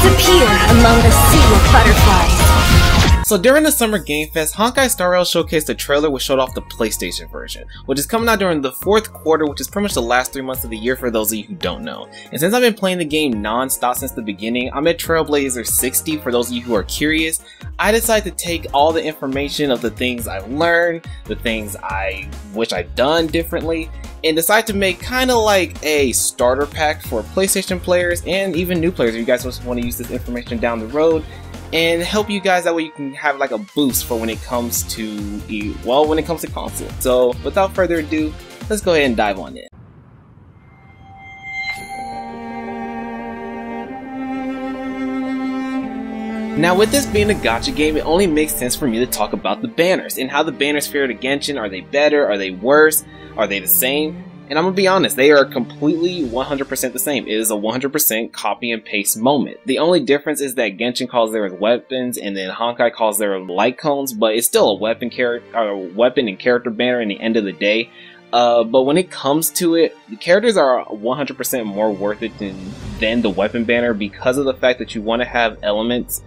disappear among the sea of butterflies. So during the Summer Game Fest, Honkai Star Rail showcased a trailer which showed off the PlayStation version, which is coming out during the 4th quarter, which is pretty much the last 3 months of the year for those of you who don't know. And since I've been playing the game non-stop since the beginning, I'm at Trailblazer 60 for those of you who are curious. I decided to take all the information of the things I've learned, the things I wish I'd done differently, and decide to make kind of like a starter pack for PlayStation players and even new players if you guys want to use this information down the road, and help you guys that way you can have like a boost for when it comes to console. So without further ado, let's go ahead and dive on in. Now with this being a gacha game, it only makes sense for me to talk about the banners and how the banners fare to Genshin. Are they better? Are they worse? Are they the same? And I'm gonna be honest, they are completely 100% the same. It is a 100% copy and paste moment. The only difference is that Genshin calls theirs weapons and then Honkai calls their LightCones, but it's still a weapon and character banner in the end of the day. But when it comes to it, the characters are 100% more worth it than the weapon banner because of the fact that you want to have elements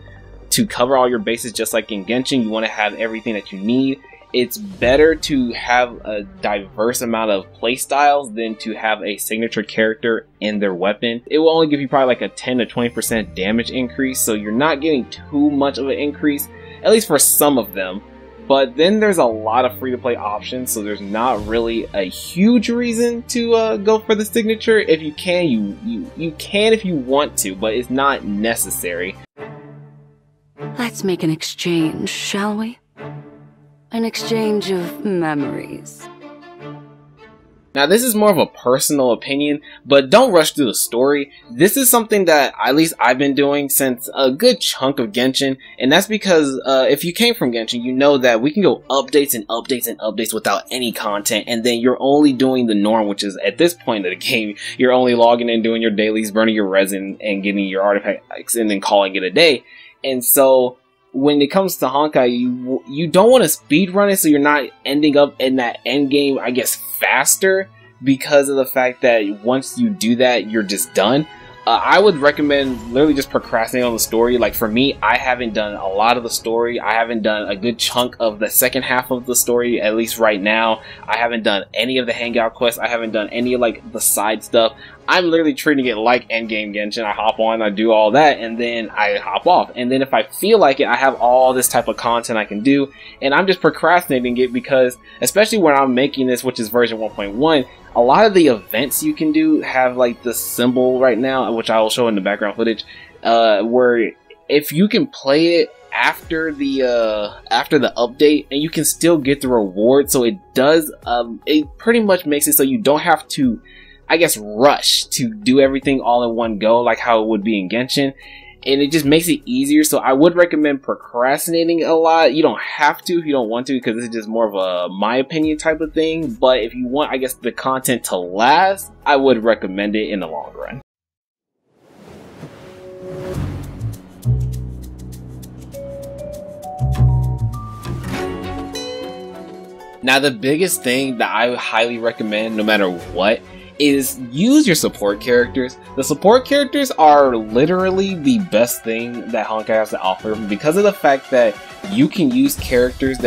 to cover all your bases just like in Genshin. You want to have everything that you need. It's better to have a diverse amount of playstyles than to have a signature character in their weapon. It will only give you probably like a 10 to 20% damage increase, so you're not getting too much of an increase, at least for some of them. But then there's a lot of free-to-play options, so there's not really a huge reason to go for the signature. If you can, you can if you want to, but it's not necessary. Let's make an exchange, shall we? An exchange of memories. Now this is more of a personal opinion, but don't rush through the story. This is something that at least I've been doing since a good chunk of Genshin, and that's because if you came from Genshin, you know that we can go updates and updates and updates without any content, and then you're only doing the norm, which is at this point of the game, you're only logging in, doing your dailies, burning your resin, and getting your artifacts, and then calling it a day. And so when it comes to Honkai, you don't want to speedrun it so you're not ending up in that end game, I guess, faster, because of the fact that once you do that, you're just done. I would recommend literally just procrastinating on the story. Like for me, I haven't done a lot of the story. I haven't done a good chunk of the second half of the story, at least right now. I haven't done any of the hangout quests. I haven't done any of like the side stuff. I'm literally treating it like endgame Genshin. I hop on, I do all that, and then I hop off. And then if I feel like it, I have all this type of content I can do, and I'm just procrastinating it because, especially when I'm making this, which is version 1.1, a lot of the events you can do have like the symbol right now, which I will show in the background footage, where if you can play it after the update, and you can still get the reward. So it does, it pretty much makes it so you don't have to, I guess, rush to do everything all in one go like how it would be in Genshin. And it just makes it easier, so I would recommend procrastinating a lot. You don't have to if you don't want to, because this is just more of a my opinion type of thing. But if you want, I guess, the content to last, I would recommend it in the long run. Now the biggest thing that I highly recommend, no matter what, is use your support characters. The support characters are literally the best thing that Honkai has to offer, because of the fact that you can use characters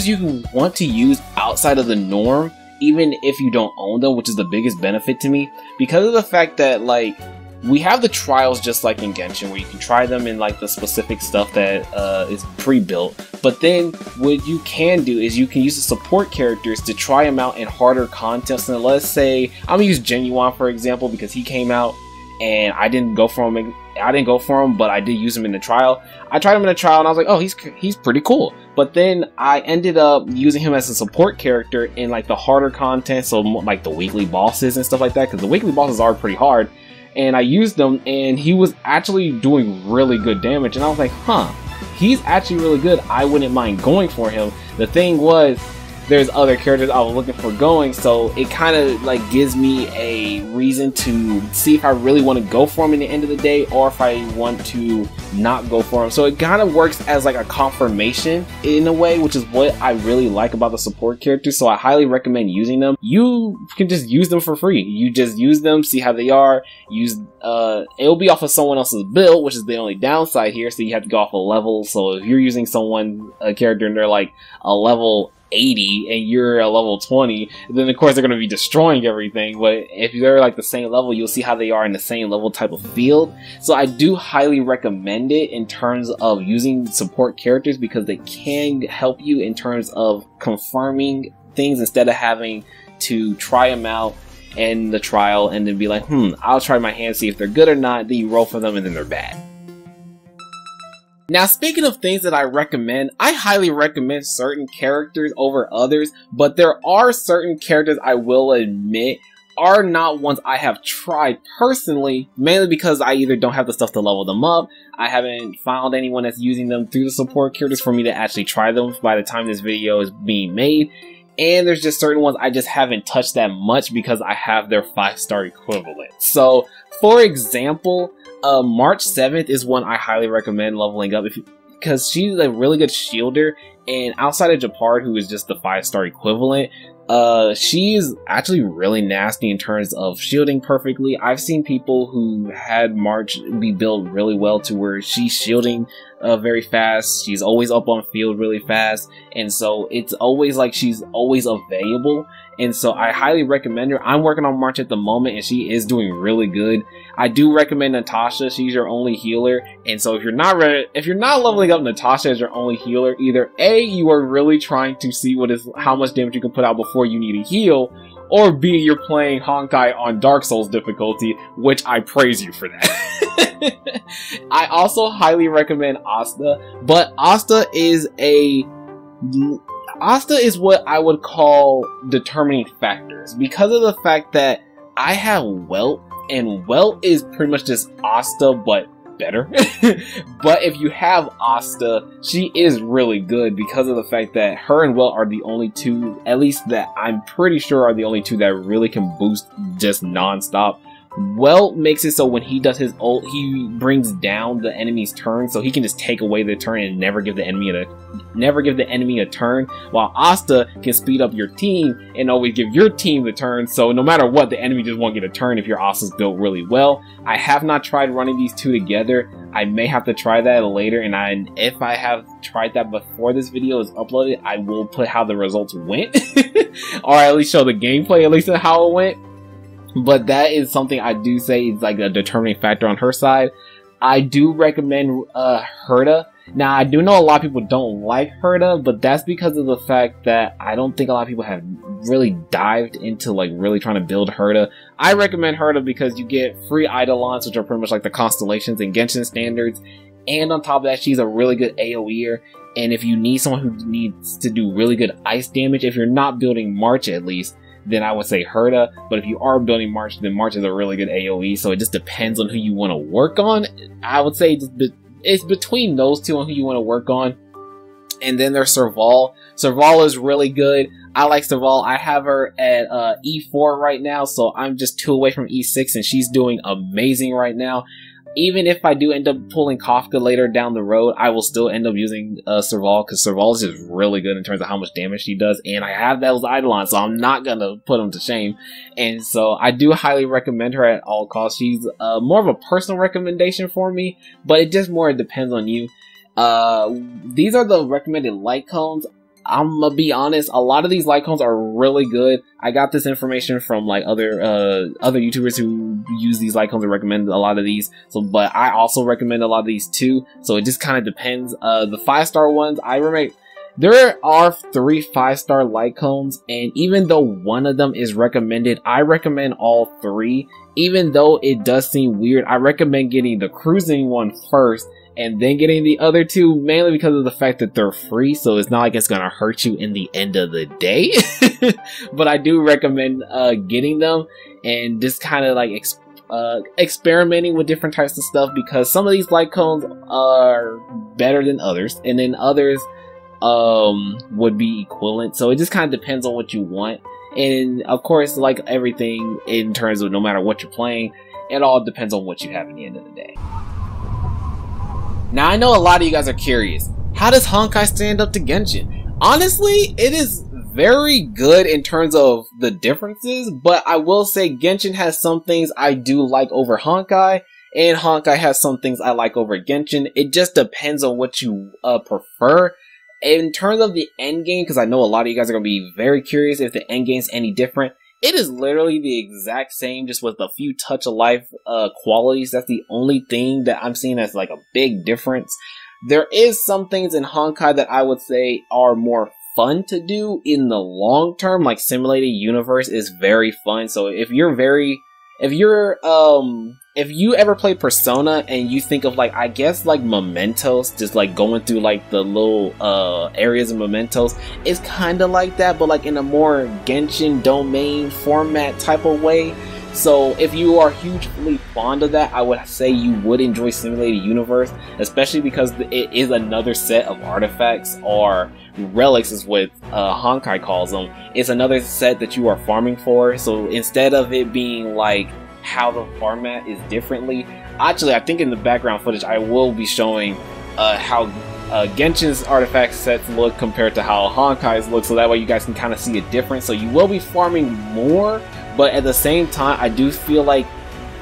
you want to use outside of the norm, even if you don't own them, which is the biggest benefit to me, because of the fact that, like, we have the trials just like in Genshin, where you can try them in like the specific stuff that is pre-built. But then what you can do is you can use the support characters to try them out in harder contests. And let's say I'm gonna use Genuine for example, because he came out and I didn't go for him, but I did use him in the trial. I tried him in the trial and I was like, oh, he's pretty cool. But then I ended up using him as a support character in like the harder content, so like the weekly bosses and stuff like that, because the weekly bosses are pretty hard. And I used them, and he was actually doing really good damage, and I was like, huh, he's actually really good. I wouldn't mind going for him. The thing was, there's other characters I was looking for going, so it kind of like gives me a reason to see if I really want to go for them in the end of the day, or if I want to not go for them. So it kind of works as like a confirmation in a way, which is what I really like about the support characters. So I highly recommend using them. You can just use them for free. You just use them, see how they are. It'll be off of someone else's build, which is the only downside here. So you have to go off a level. So if you're using a character and they're like a level 80 and you're a level 20, then of course they're going to be destroying everything. But if they're like the same level, you'll see how they are in the same level type of field. So I do highly recommend it in terms of using support characters, because they can help you in terms of confirming things instead of having to try them out in the trial and then be like, I'll try my hand, see if they're good or not. Then you roll for them and then they're bad. Now, speaking of things that I recommend, I highly recommend certain characters over others, but there are certain characters I will admit are not ones I have tried personally, mainly because I either don't have the stuff to level them up, I haven't found anyone that's using them through the support characters for me to actually try them by the time this video is being made, and there's just certain ones I just haven't touched that much because I have their 5-star equivalent. So, for example, March 7th is one I highly recommend leveling up because she's a really good shielder, and outside of Japard, who is just the 5-star equivalent, she is actually really nasty in terms of shielding perfectly. I've seen people who had March be built really well to where she's shielding very fast. She's always up on field really fast, and so it's always like she's always available. And so I highly recommend her. I'm working on March at the moment, and she is doing really good. I do recommend Natasha. She's your only healer, and so if you're not leveling up Natasha as your only healer, either A, you are really trying to see how much damage you can put out before you need a heal, or B, you're playing Honkai on Dark Souls difficulty, which I praise you for that. I also highly recommend Asta, but Asta is what I would call determining factors, because of the fact that I have Welt, and Welt is pretty much just Asta but better. But if you have Asta, she is really good because of the fact that her and Welt are the only two, at least that I'm pretty sure are the only two that really can boost just non-stop. Welt makes it so when he does his ult, he brings down the enemy's turn, so he can just take away the turn and never give the enemy a turn, while Asta can speed up your team and always give your team the turn, so no matter what, the enemy just won't get a turn if your Asta's built really well. I have not tried running these two together. I may have to try that later, and if I have tried that before this video is uploaded, I will put how the results went, or at least show the gameplay, at least how it went. But that is something I do say is like a determining factor on her side. I do recommend Herta. Now, I do know a lot of people don't like Herta, but that's because of the fact that I don't think a lot of people have really dived into like really trying to build Herta. I recommend Herta because you get free Eidolons, which are pretty much like the constellations in Genshin standards, and on top of that, she's a really good AoEer. And if you need someone who needs to do really good ice damage, if you're not building March at least, then I would say Herta. But if you are building March, then March is a really good AoE, so it just depends on who you want to work on. I would say it's between those two on who you want to work on. And then there's Serval. Serval is really good. I like Serval. I have her at E4 right now, so I'm just 2 away from E6, and she's doing amazing right now. Even if I do end up pulling Kafka later down the road, I will still end up using Serval, because Serval is just really good in terms of how much damage she does, and I have those Eidolons, so I'm not gonna put them to shame. And so I do highly recommend her at all costs. She's more of a personal recommendation for me, but it just more depends on you. These are the recommended LightCones. I'm gonna be honest, a lot of these LightCones are really good. I got this information from like other YouTubers who use these LightCones and recommend a lot of these. So, but I also recommend a lot of these too. So it just kind of depends. The 5-star ones, there are 3 5-star LightCones, and even though one of them is recommended, I recommend all 3. Even though it does seem weird, I recommend getting the cruising one first, and then getting the other 2, mainly because of the fact that they're free, so it's not like it's gonna hurt you in the end of the day. But I do recommend getting them, and just kind of like experimenting with different types of stuff, because some of these LightCones are better than others, and then others would be equivalent. So it just kind of depends on what you want. And of course, like everything in terms of no matter what you're playing, it all depends on what you have at the end of the day. Now I know a lot of you guys are curious, how does Honkai stand up to Genshin? Honestly, it is very good in terms of the differences, but I will say Genshin has some things I do like over Honkai, and Honkai has some things I like over Genshin. It just depends on what you prefer. In terms of the end game, because I know a lot of you guys are going to be very curious if the end game is any different, it is literally the exact same, just with a few touch of life qualities. That's the only thing that I'm seeing as like a big difference. There is some things in Honkai that I would say are more fun to do in the long term. Like Simulated Universe is very fun. So if you ever play Persona and you think of like, I guess like Mementos, just like going through like the little areas of Mementos, it's kind of like that, but like in a more Genshin domain format type of way. So if you are hugely fond of that, I would say you would enjoy Simulated Universe, especially because it is another set of artifacts, or relics is what Honkai calls them. It's another set that you are farming for. So instead of it being like how the format is differently, actually I think in the background footage I will be showing how Genshin's artifact sets look compared to how Honkai's look, so that way you guys can kind of see a difference. So you will be farming more, but at the same time I do feel like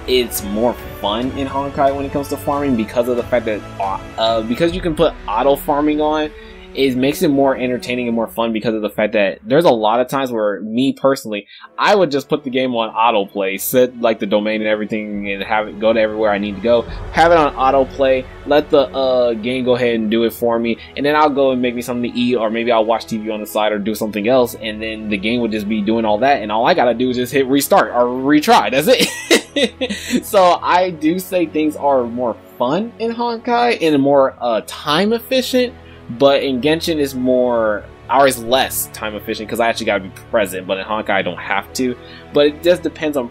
it's more fun in Honkai when it comes to farming, because of the fact that because you can put auto farming on, it makes it more entertaining and more fun, because of the fact that there's a lot of times where me personally, I would just put the game on autoplay, set like the domain and everything, and have it go to everywhere I need to go, have it on autoplay, let the game go ahead and do it for me, and then I'll go and make me something to eat, or maybe I'll watch TV on the side or do something else, and then the game would just be doing all that, and all I gotta do is just hit restart or retry. That's it. So I do say things are more fun in Honkai and more time efficient. But in Genshin is more, or is less time efficient, because I actually gotta be present, but in Honkai I don't have to. But it just depends on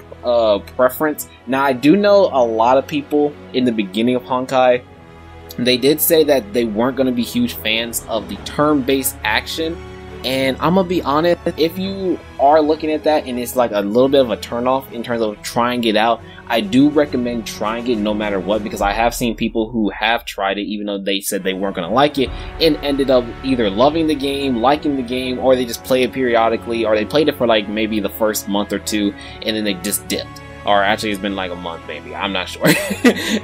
preference. Now I do know a lot of people in the beginning of Honkai, they did say that they weren't going to be huge fans of the turn-based action. And I'm gonna be honest, if you are looking at that and it's like a little bit of a turnoff in terms of trying it out, I do recommend trying it no matter what, because I have seen people who have tried it even though they said they weren't gonna like it, and ended up either loving the game, liking the game, or they just play it periodically, or they played it for like maybe the first month or two and then they just dipped. Or actually it's been like a month maybe, I'm not sure.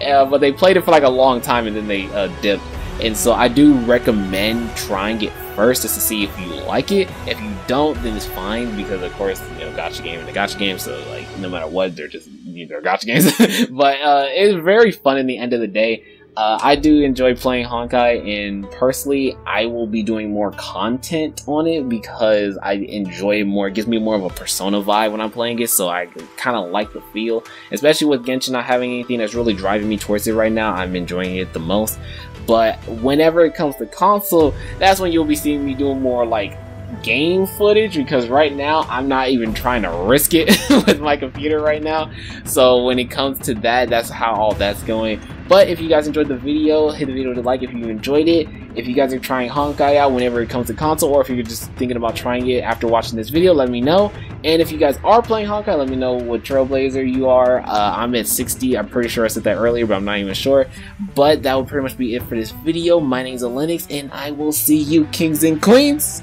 But they played it for like a long time and then they dipped. And so I do recommend trying it first, just to see if you like it. If you don't, then it's fine, because of course, you know, gacha game and the gacha game, so like no matter what, they're gacha games. But it's very fun in the end of the day. I do enjoy playing Honkai, and personally I will be doing more content on it because I enjoy it more. It gives me more of a Persona vibe when I'm playing it, so I kind of like the feel. Especially with Genshin not having anything that's really driving me towards it right now, I'm enjoying it the most. But whenever it comes to console, that's when you'll be seeing me doing more like game footage, because right now I'm not even trying to risk it with my computer right now. So when it comes to that, that's how all that's going. But if you guys enjoyed the video, hit the video with a like if you enjoyed it. If you guys are trying Honkai out whenever it comes to console, or if you're just thinking about trying it after watching this video, let me know. And if you guys are playing Honkai, let me know what Trailblazer you are. I'm at 60. I'm pretty sure I said that earlier, but I'm not even sure. But that will pretty much be it for this video. My name is Elenix, and I will see you kings and queens